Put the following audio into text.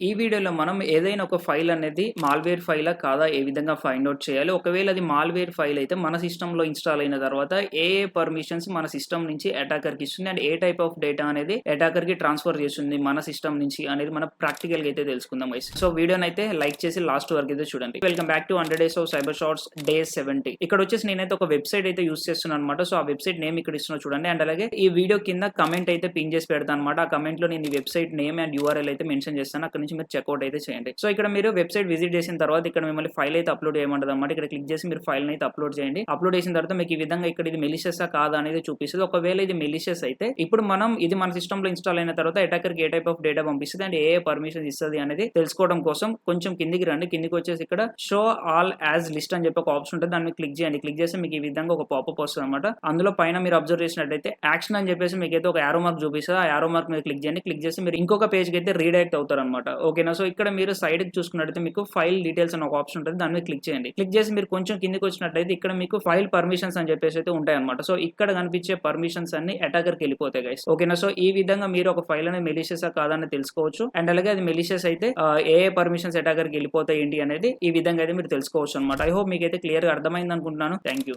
ఈ వీడియోలో మనం ఏదైనా ఒక ఫైల్ అనేది మాల్‌వేర్ ఫైలా కాదా ఏ విధంగా ఫైండ్ ఔట్ చేయాలి? ఒకవేళ అది మాల్‌వేర్ ఫైల్ అయితే మన సిస్టమ్‌లో ఇన్‌స్టాల్ అయిన తర్వాత ఏ పర్మిషన్స్ మన సిస్టమ్ నుంచి అటాకర్‌కి ఇస్తుంది and A type of data అనేది అటాకర్‌కి ట్రాన్స్‌ఫర్ చేస్తుంది మన సిస్టమ్ నుంచి అనేది మనం ప్రాక్టికల్‌గా అయితే తెలుసుకుందాం గైస్. సో వీడియోనైతే లైక్ చేసి లాస్ట్ వరకు అయితే చూడండి. Welcome back to 100 days of cyber shorts day 70. ఇక్కడ వచ్చేసి నేనైతే ఒక వెబ్‌సైట్ అయితే యూజ్ చేస్తున్నాను అన్నమాట. సో ఆ వెబ్‌సైట్ నేమ్ ఇక్కడ ఇస్తున్నా చూడండి. అండ్ అలాగే ఈ వీడియో కింద కామెంట్ అయితే పిన్ చేసి పెడతాను అన్నమాట. ఆ కామెంట్‌లో నేను ఈ వెబ్‌సైట్ నేమ్ అండ్ యూఆర్ఎల్ అయితే మెన్షన్ చేస్తాను. అక్కడ నుంచి మీరు చెక్‌ఔట్ అయితే చేయండి. సో ఇక్కడ మీరు వెబ్‌సైట్ విజిట్ చేసిన తర్వాత ఇక్కడ మిమ్మల్ని ఫైల్ అయితే అప్‌లోడ్ చేయమంటది అన్నమాట. ఇక్కడ క్లిక్ చేసి మీరు ఫైల్‌ని అయితే అప్‌లోడ్ చేయండి. అప్‌లోడ్ చేసిన తర్వాత మీకు ఈ విధంగా ఇక్కడ ఇది మెలిషియసా కాదా అనేది చూపిస్తది. ఒకవేళ ఇది మెలిషియస్ అయితే ఇప్పుడు మనం ఇది మన సిస్టమ్‌లో ఇన్‌స్టాల్ అయిన తర్వాత అటాకర్‌కి ఏ టైప్ ఆఫ్ డేటా పంపిస్తది అండ్ ఏ పర్మిషన్స్ ఇస్తది అనేది తెలుసుకోవడం కోసం కొంచెం కిందికి రండి. కిందికి వచ్చేసి ఇక్కడ షో ఆల్ యాజ్ లిస్ట్ అని చెప్పి ఒక ఆప్షన్ ఉంటుంది. దాన్ని క్లిక్ చేయండి. క్లిక్ చేస్తే మీకు ఈ విధంగా ఒక పాపప్ వస్తుంది అన్నమాట. అందులో పైన మీరు అబ్జర్వ్ చేసినట్టయితే యాక్షన్ అని చెప్పేసి మీకైతే ఒక యారో మార్క్ చూపిస్తుంది. ఆ యారో మార్క్ మీద క్లిక్ చేయండి. క్లిక్ చేసి మీరు ఇంకొక పేజ్‌కి అయితే రీడైరెక్ట్ అవుతారు అన్నమాట. ఓకేనా? సో ఇక్కడ మీరు సైడ్‌కి చూసుకున్నట్టయితే మీకు ఫైల్ డీటెయిల్స్ అని ఒక ఆప్షన్ ఉంటుంది. దాని మీద క్లిక్ చేయండి. క్లిక్ చేసి మీరు కొంచెం కిందికి వచ్చినట్టయితే ఇక్కడ మీకు ఫైల్ పర్మిషన్స్ అని చెప్పేసి అయితే ఉంటాయి అన్నమాట. సో ఇక్కడ కనిపించే పర్మిషన్స్ అన్ని అటాకర్‌కి వెళ్ళిపోతాయి గైస్. ఓకేనా? సో ఈ విధంగా మీరు ఒక ఫైల్ అనేది మెలిషియసా కాదని తెలుసుకోవచ్చు. అండ్ అలాగే అది మెలిషియస్ అయితే ఏ పర్మిషన్స్ అటాకర్‌కి వెళ్ళిపోతాయి ఏంటి అనేది ఈ విధంగా అయితే మీరు తెలుసుకోవచ్చు అన్నమాట. ఐ హోప్ మీకైతే క్లియర్‌గా అర్థమైంది అనుకుంటున్నాను. థాంక్యూ.